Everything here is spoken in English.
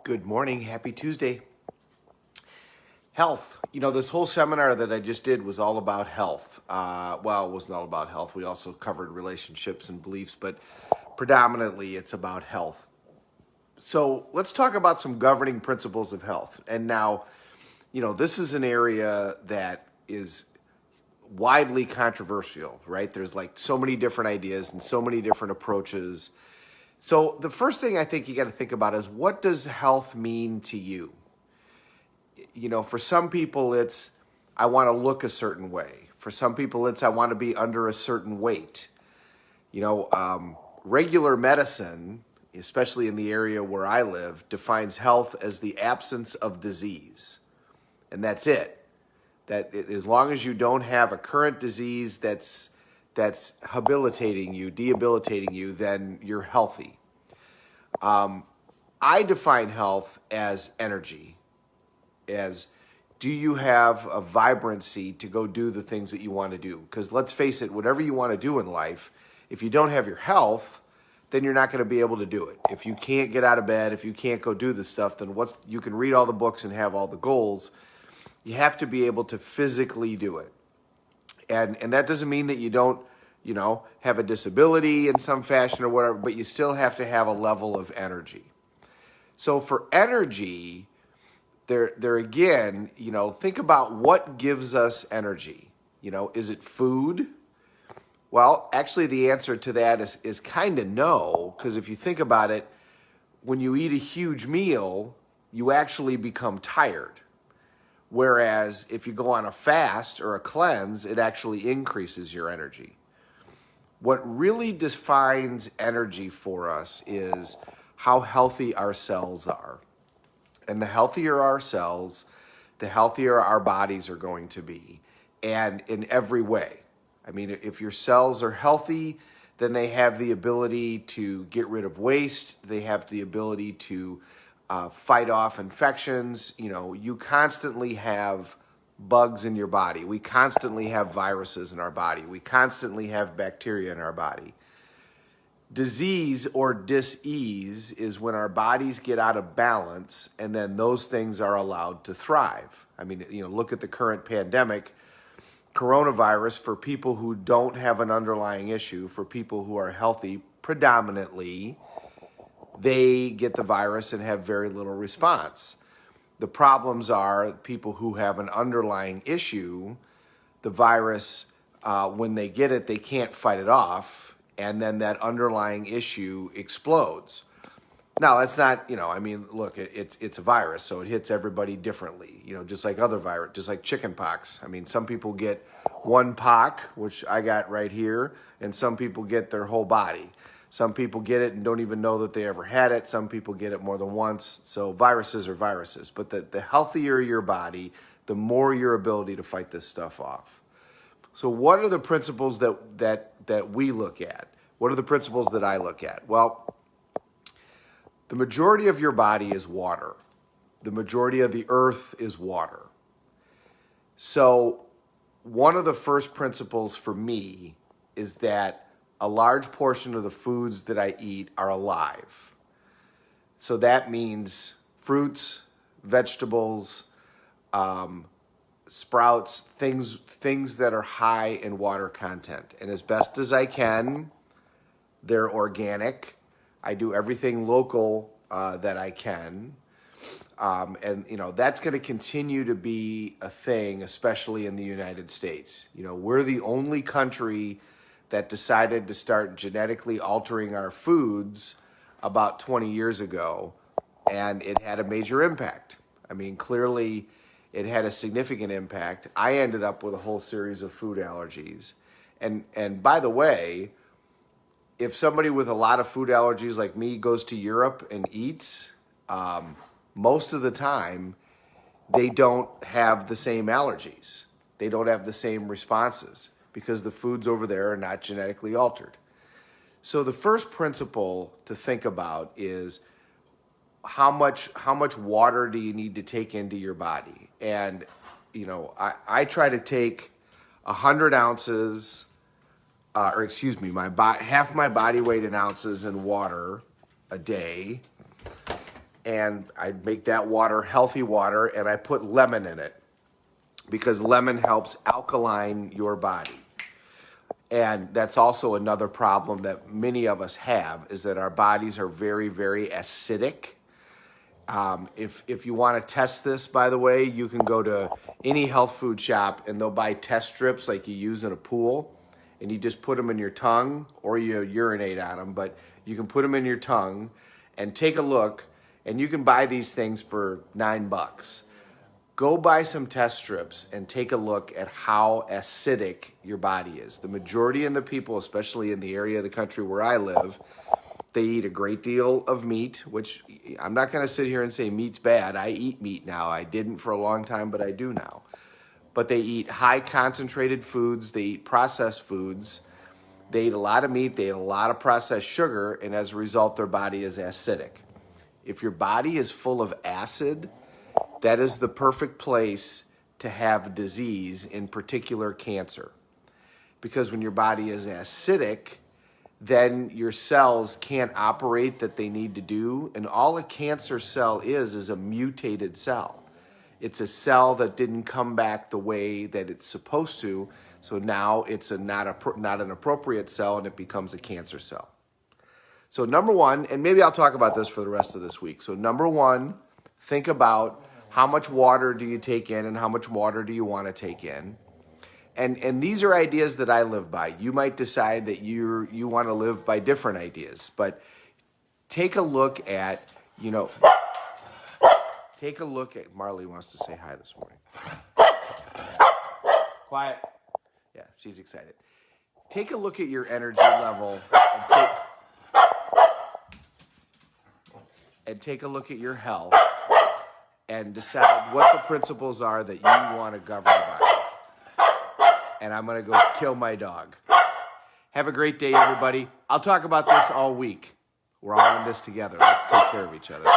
Good morning. Happy Tuesday. Health. This whole seminar that I just did was all about health. Well, it wasn't all about health. We also covered relationships and beliefs, but predominantly it's about health. So let's talk about some governing principles of health. And now, this is an area that is widely controversial, right? There's like so many different ideas and so many different approaches. So the first thing I think you got to think about is, what does health mean to you? For some people it's, I want to look a certain way. For some people it's, I want to be under a certain weight. Regular medicine, especially in the area where I live, defines health as the absence of disease. And that's it. As long as you don't have a current disease that's debilitating you, then you're healthy. I define health as energy. As, do you have a vibrancy to go do the things that you want to do? Because let's face it, whatever you want to do in life, if you don't have your health, then you're not going to be able to do it. If you can't get out of bed, if you can't go do this stuff, then you can read all the books and have all the goals. You have to be able to physically do it. And that doesn't mean that you don't, have a disability in some fashion or whatever, but you still have to have a level of energy. So for energy, there again, think about what gives us energy. Is it food? Well, actually the answer to that is kind of no, because if you think about it, when you eat a huge meal, you actually become tired. Whereas if you go on a fast or a cleanse, it actually increases your energy. What really defines energy for us is how healthy our cells are. And the healthier our cells, the healthier our bodies are going to be. And in every way. I mean, if your cells are healthy, then they have the ability to get rid of waste. They have the ability to fight off infections. You constantly have bugs in your body. We constantly have viruses in our body. We constantly have bacteria in our body. Disease or dis-ease is when our bodies get out of balance, and then those things are allowed to thrive. I mean, look at the current pandemic. Coronavirus, for people who don't have an underlying issue, for people who are healthy predominantly, they get the virus and have very little response. The problems are people who have an underlying issue, the virus, when they get it, they can't fight it off, and then that underlying issue explodes. Now, that's not, look, it's a virus, so it hits everybody differently, just like other virus, just like chicken pox. I mean, some people get one pox, which I got right here, and some people get their whole body. Some people get it and don't even know that they ever had it. Some people get it more than once. So viruses are viruses. But the healthier your body, the more your ability to fight this stuff off. So what are the principles that we look at? What are the principles that I look at? Well, the majority of your body is water. The majority of the earth is water. So one of the first principles for me is that a large portion of the foods that I eat are alive. So that means fruits, vegetables, sprouts, things that are high in water content. And as best as I can, they're organic. I do everything local that I can. And that's going to continue to be a thing, especially in the United States. We're the only country that decided to start genetically altering our foods about 20 years ago, and it had a major impact. I mean, clearly it had a significant impact. I ended up with a whole series of food allergies. And by the way, if somebody with a lot of food allergies like me goes to Europe and eats, most of the time they don't have the same allergies. They don't have the same responses, because the foods over there are not genetically altered. So the first principle to think about is how much water do you need to take into your body? And, I try to take 100 ounces, half my body weight in ounces in water a day. and I make that water healthy water, and I put lemon in it because lemon helps alkaline your body. And that's also another problem that many of us have, is that our bodies are very, very acidic. If you want to test this, by the way, you can go to any health food shop and they'll buy test strips like you use in a pool, and you just put them in your tongue, or you urinate on them, but you can put them in your tongue and take a look, and you can buy these things for $9. Go buy some test strips and take a look at how acidic your body is. The majority of the people, especially in the area of the country where I live, they eat a great deal of meat, which I'm not going to sit here and say meat's bad. I eat meat now. I didn't for a long time, but I do now. But they eat high concentrated foods. They eat processed foods. They eat a lot of meat. They eat a lot of processed sugar, and as a result, their body is acidic. If your body is full of acid, that is the perfect place to have disease, in particular cancer. Because when your body is acidic, then your cells can't operate that they need to do. And all a cancer cell is a mutated cell. It's a cell that didn't come back the way that it's supposed to. So now it's not an appropriate cell, and it becomes a cancer cell. So number one, and maybe I'll talk about this for the rest of this week. So number one, think about how much water do you take in and how much water do you want to take in. And these are ideas that I live by. You might decide that you want to live by different ideas, but take a look at, Marley wants to say hi this morning. Quiet. Yeah, she's excited. Take a look at your energy level and take a look at your health and decide what the principles are that you want to govern by. And I'm going to go kill my dog. Have a great day, everybody. I'll talk about this all week. We're all in this together. Let's take care of each other.